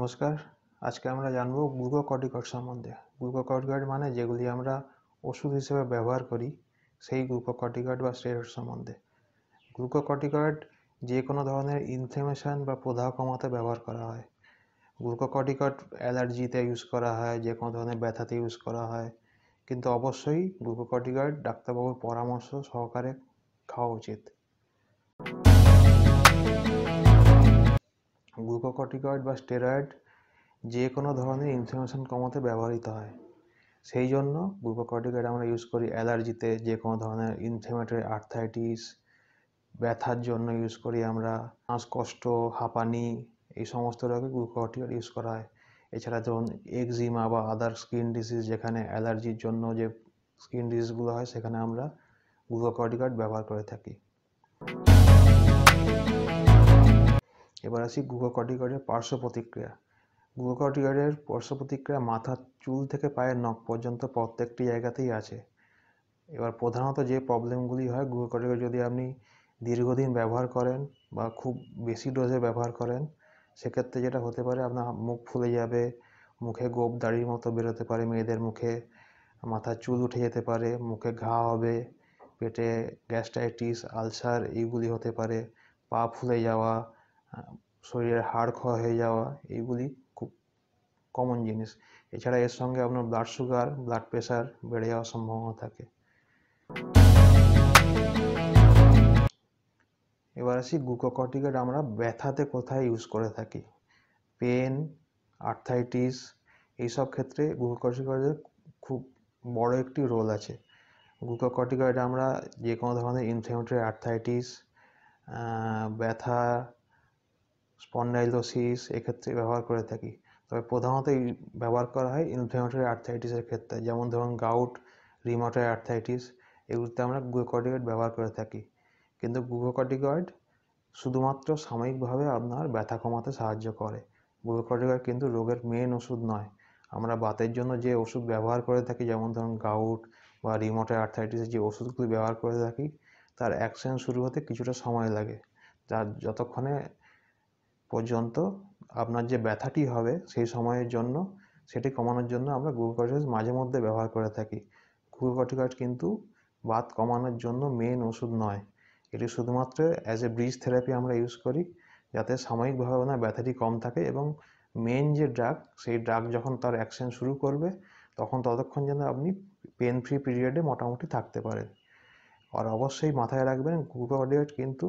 নমস্কার। আজকে আমরা জানবো গ্লুকোকর্টিকয়েড সম্বন্ধে। গ্লুকোকর্টিকয়েড মানে যেগুলি আমরা ওষুধ হিসেবে ব্যবহার করি, সেই গ্লুকোকর্টিকয়েড বা স্টেরয়েড সম্বন্ধে। গ্লুকোকর্টিকয়েড যে কোনো ধরনের ইনফ্লেমেশন বা প্রদাহ কমাতে ব্যবহার করা হয়। গ্লুকোকর্টিকয়েড অ্যালার্জিতে ইউজ করা হয়, যে কোনো ধরনের ব্যথাতে ইউজ করা হয়, কিন্তু অবশ্যই গ্লুকোকর্টিকয়েড ডাক্তারবাবুর পরামর্শ সহকারে খাওয়া উচিত। গ্লুকোকর্টিকয়েড বা স্টেরয়েড যে কোনো ধরনের ইনফ্লেমেশন কমাতে ব্যবহৃত হয়। সেই জন্য গ্লুকোকর্টিকয়েড আমরা ইউজ করি অ্যালার্জিতে, যে কোনো ধরনের ইনফ্লেমেটরি আর্থ্রাইটিস, ব্যথার জন্য ইউজ করি আমরা, শ্বাসকষ্ট, হাঁপানি, এই সমস্ত রোগে গ্লুকোকর্টিকয়েড ইউজ করা হয়। এছাড়া ধরুন একজিমা বা আদার স্কিন ডিজিজ, যেখানে অ্যালার্জির জন্য যে স্কিন ডিজিজগুলো হয়, সেখানে আমরা গ্লুকোকর্টিকয়েড ব্যবহার করে থাকি। এবার আসি গ্লুকোকর্টিকয়েডের পার্শ্ব প্রতিক্রিয়া। গ্লুকোকর্টিকয়েডের পার্শ্ব প্রতিক্রিয়া মাথার চুল থেকে পায়ের নখ পর্যন্ত প্রত্যেকটি জায়গাতেই আছে। এবার প্রধানত যে প্রবলেমগুলি হয়, গ্লুকোকর্টিকয়েড যদি আপনি দীর্ঘদিন ব্যবহার করেন বা খুব বেশি ডোজে ব্যবহার করেন, সেক্ষেত্রে যেটা হতে পারে, আপনার মুখ ফুলে যাবে, মুখে গোঁফ দাড়ির মতো বেরোতে পারে মেয়েদের মুখে, মাথার চুল উঠে যেতে পারে, মুখে ঘা হবে, পেটে গ্যাস্ট্রাইটিস, আলসার এইগুলি হতে পারে, পা ফুলে যাওয়া, শরীরের হাড় ক্ষয় হয়ে যাওয়া, এইগুলি খুব কমন জিনিস। এছাড়া এর সঙ্গে আপনার ব্লাড সুগার, ব্লাড প্রেশার বেড়ে যাওয়ার সম্ভাবনা থাকে। এবার আসি গ্লুকোকর্টিকয়েড আমরা ব্যথাতে কোথায় ইউজ করে থাকি। পেন, আর্থ্রাইটিস, এইসব ক্ষেত্রে গ্লুকোকর্টিকয়েডের খুব বড় একটি রোল আছে। গ্লুকোকর্টিকয়েড আমরা যে কোনো ধরনের ইনফ্লেমেটরি আর্থ্রাইটিস, ব্যথা, স্পন্ডাইলোসিস এক্ষেত্রে ব্যবহার করে থাকি। তবে প্রধানত ব্যবহার করা হয় ইনফ্লেমেটরি আর্থ্রাইটিসের ক্ষেত্রে, যেমন ধরুন গাউট, রিউমাটয়েড আর্থ্রাইটিস, এগুলোতে আমরা গ্লুকোকর্টিকয়েড ব্যবহার করে থাকি। কিন্তু গ্লুকোকর্টিকয়েড শুধুমাত্র সাময়িকভাবে আপনার ব্যথা কমাতে সাহায্য করে। গ্লুকোকর্টিকয়েড কিন্তু রোগের মেন ওষুধ নয়। আমরা বাতের জন্য যে ওষুধ ব্যবহার করে থাকি, যেমন ধরুন গাউট বা রিউমাটয়েড আর্থ্রাইটিসের যে ওষুধগুলি ব্যবহার করে থাকি, তার অ্যাকশন শুরু হতে কিছুটা সময় লাগে। যার যতক্ষণে পর্যন্ত আপনার যে ব্যথাটি হবে, সেই সময়ের জন্য সেটি কমানোর জন্য আমরা গ্লুকোকর্টিকয়েড মাঝে মধ্যে ব্যবহার করে থাকি। গ্লুকোকর্টিকয়েড কিন্তু বাত কমানোর জন্য মেন ওষুধ নয়। এটি শুধুমাত্র অ্যাজ এ ব্রিজ থেরাপি আমরা ইউজ করি, যাতে সাময়িকভাবে আপনার ব্যথাটি কম থাকে, এবং মেন যে ড্রাগ, সেই ড্রাগ যখন তার অ্যাকশন শুরু করবে, ততক্ষণ যেন আপনি পেন ফ্রি পিরিয়ডে মোটামুটি থাকতে পারেন। আর অবশ্যই মাথায় রাখবেন, গ্লুকোকর্টিকয়েড কিন্তু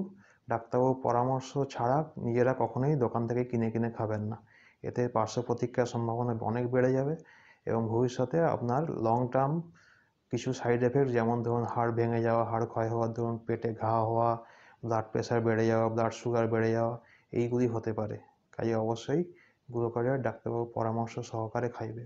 ডাক্তারবাবুর পরামর্শ ছাড়া নিজেরা কখনোই দোকান থেকে কিনে খাবেন না। এতে পার্শ্ব প্রতিক্রিয়ার সম্ভাবনা অনেক বেড়ে যাবে, এবং ভবিষ্যতে আপনার লং টার্ম কিছু সাইড এফেক্ট, যেমন ধরুন হাড় ভেঙে যাওয়া, হাড় ক্ষয় হওয়া, ধরুন পেটে ঘা হওয়া, ব্লাড প্রেশার বেড়ে যাওয়া, ব্লাড সুগার বেড়ে যাওয়া, এইগুলি হতে পারে। কাজে অবশ্যই গ্লুকোকর্টিকয়েড ডাক্তারবাবুর পরামর্শ সহকারে খাইবে।